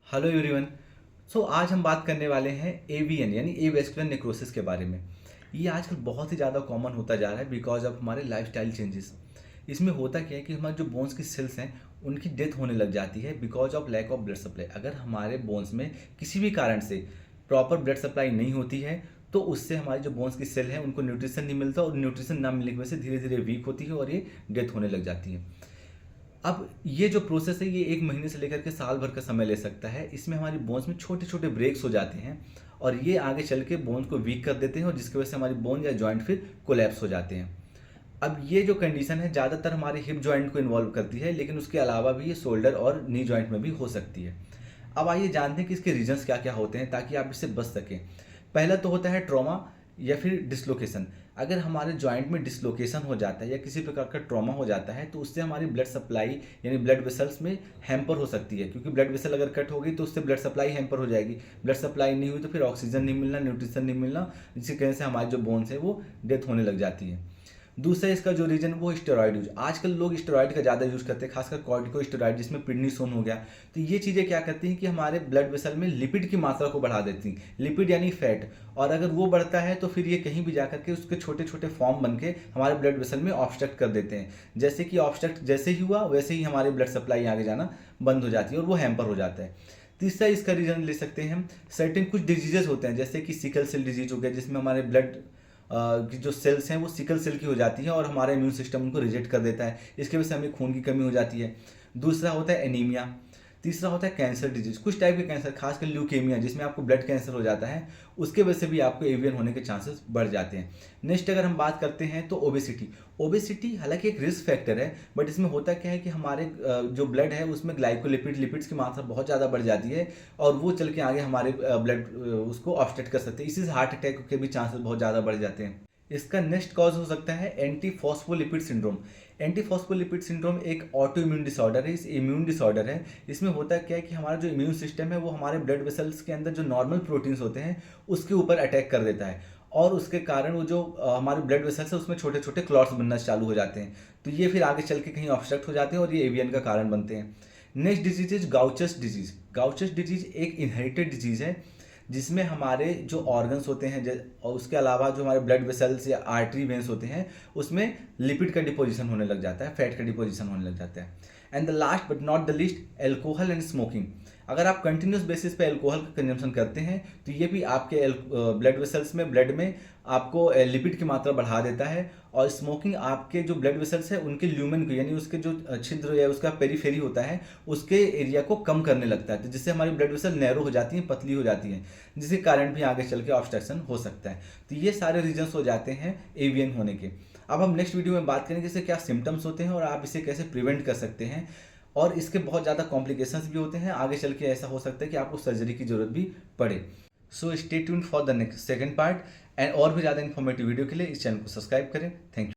Hello everyone. आज हम बात करने वाले हैं एवीएन यानी एवेस्कुलर नेक्रोसिस के बारे में। ये आजकल बहुत ही ज़्यादा कॉमन होता जा रहा है बिकॉज ऑफ हमारे लाइफस्टाइल चेंजेस। इसमें होता क्या है कि हमारे जो बोन्स की सेल्स हैं उनकी डेथ होने लग जाती है because of lack of blood supply. अगर हमारे बोन्स में किसी भी कारण से प्रॉपर ब्लड सप्लाई नहीं होती है तो उससे हमारी जो बोन्स की सेल हैं उनको न्यूट्रिशन नहीं मिलता और न्यूट्रिशन ना मिलने की वजह से धीरे धीरे वीक होती है और ये डेथ होने लग जाती है। अब ये जो प्रोसेस है ये 1 महीने से लेकर के साल भर का समय ले सकता है। इसमें हमारी बोन्स में छोटे छोटे ब्रेक्स हो जाते हैं और ये आगे चल के बोन्स को वीक कर देते हैं और जिसकी वजह से हमारी बोन या जॉइंट फिर कोलैप्स हो जाते हैं। अब ये जो कंडीशन है ज़्यादातर हमारे हिप जॉइंट को इन्वॉल्व करती है, लेकिन उसके अलावा भी ये शोल्डर और नी जॉइंट में भी हो सकती है। अब आइए जानते हैं कि इसके रीजंस क्या क्या होते हैं ताकि आप इससे बच सकें। पहला तो होता है ट्रॉमा या फिर डिसलोकेशन। अगर हमारे जॉइंट में डिसलोकेशन हो जाता है या किसी प्रकार का ट्रॉमा हो जाता है तो उससे हमारी ब्लड सप्लाई यानी ब्लड वेसल्स में हैम्पर हो सकती है, क्योंकि ब्लड वेसल अगर कट होगी तो उससे ब्लड सप्लाई हैम्पर हो जाएगी। ब्लड सप्लाई नहीं हुई तो फिर ऑक्सीजन नहीं मिलना, न्यूट्रिशन नहीं मिलना, जिसकी वजह से हमारी जो बोन्स है वो डेथ होने लग जाती है। दूसरा इसका जो रीजन है वो स्टेरॉइड यूज। आजकल लोग स्टेरॉइड का ज़्यादा यूज करते हैं, खासकर कॉर्टिकोस्टेरॉइड जिसमें प्रिडनिसोन हो गया। तो ये चीज़ें क्या करती हैं कि हमारे ब्लड वेसल में लिपिड की मात्रा को बढ़ा देती हैं, लिपिड यानी फैट। और अगर वो बढ़ता है तो फिर ये कहीं भी जाकर के उसके छोटे छोटे फॉर्म बन के हमारे ब्लड वेसल में ऑब्स्ट्रक्ट कर देते हैं। जैसे कि ऑब्स्ट्रक्ट जैसे ही हुआ वैसे ही हमारे ब्लड सप्लाई आगे जाना बंद हो जाती है और वो हैम्पर हो जाता है। तीसरा इसका रीजन ले सकते हैं हम, सर्टेन कुछ डिजीजेस होते हैं जैसे कि सिकल सेल डिजीज हो गया, जिसमें हमारे ब्लड की जो सेल्स हैं वो सिकल सेल की हो जाती हैं और हमारा इम्यून सिस्टम उनको रिजेक्ट कर देता है। इसकी वजह से हमें खून की कमी हो जाती है। दूसरा होता है एनीमिया। तीसरा होता है कैंसर डिजीज, कुछ टाइप के कैंसर, खासकर ल्यूकेमिया जिसमें आपको ब्लड कैंसर हो जाता है, उसके वजह से भी आपको एवीएन होने के चांसेस बढ़ जाते हैं। नेक्स्ट अगर हम बात करते हैं तो ओबेसिटी। ओबेसिटी हालांकि एक रिस्क फैक्टर है, बट इसमें होता क्या है कि हमारे जो ब्लड है उसमें लिपिड्स की मात्रा बहुत ज़्यादा बढ़ जाती है और वो चल के आगे हमारे ब्लड उसको ऑब्स्ट्रक्ट कर सकते हैं। इसी से हार्ट अटैक के भी चांसेस बहुत ज़्यादा बढ़ जाते हैं। इसका नेक्स्ट कॉज हो सकता है anti phospholipid syndrome. Anti phospholipid syndrome एक ऑटो इम्यून डिसऑर्डर है। इस इम्यून डिसऑर्डर है, इसमें होता क्या है कि हमारा जो इम्यून सिस्टम है वो हमारे ब्लड वेसल्स के अंदर जो नॉर्मल प्रोटीन्स होते हैं उसके ऊपर अटैक कर देता है और उसके कारण वो जो हमारे ब्लड वेसल्स है उसमें छोटे छोटे क्लॉट्स बनना चालू हो जाते हैं। तो ये फिर आगे चल के कहीं ऑब्स्ट्रक्ट हो जाते हैं और ये एवीएन का कारण बनते हैं। Next disease is Gaucher's disease. Gaucher's disease एक इनहेरिटेड डिजीज है जिसमें हमारे जो ऑर्गन्स होते हैं और उसके अलावा जो हमारे ब्लड वेसल्स या आर्टरी वेंस होते हैं उसमें लिपिड का डिपोजिशन होने लग जाता है, फैट का डिपोजिशन होने लग जाता है। And the last but not the least, alcohol and smoking. अगर आप कंटिन्यूस बेसिस पे एल्कोहल का कंजम्पशन करते हैं तो ये भी आपके ब्लड वेसल्स में ब्लड में आपको लिपिड की मात्रा बढ़ा देता है। और स्मोकिंग आपके जो ब्लड वेसल्स है उनके ल्यूमेन को यानी उसके जो छिद्र या उसका पेरीफेरी होता है उसके एरिया को कम करने लगता है, तो जिससे हमारी ब्लड वेसल नैरो हो जाती हैं, पतली हो जाती हैं, जिसके कारण भी आगे चल के ऑब्स्ट्रक्शन हो सकता है। तो ये सारे रीजंस हो जाते हैं एवीएन होने के। अब हम नेक्स्ट वीडियो में बात करेंगे इससे क्या सिम्टम्स होते हैं और आप इसे कैसे प्रिवेंट कर सकते हैं। और इसके बहुत ज़्यादा कॉम्प्लिकेशंस भी होते हैं, आगे चल के ऐसा हो सकता है कि आपको सर्जरी की जरूरत भी पड़े। So stay tuned for the next second part. And और भी ज़्यादा इन्फॉर्मेटिव वीडियो के लिए इस चैनल को सब्सक्राइब करें। Thank you.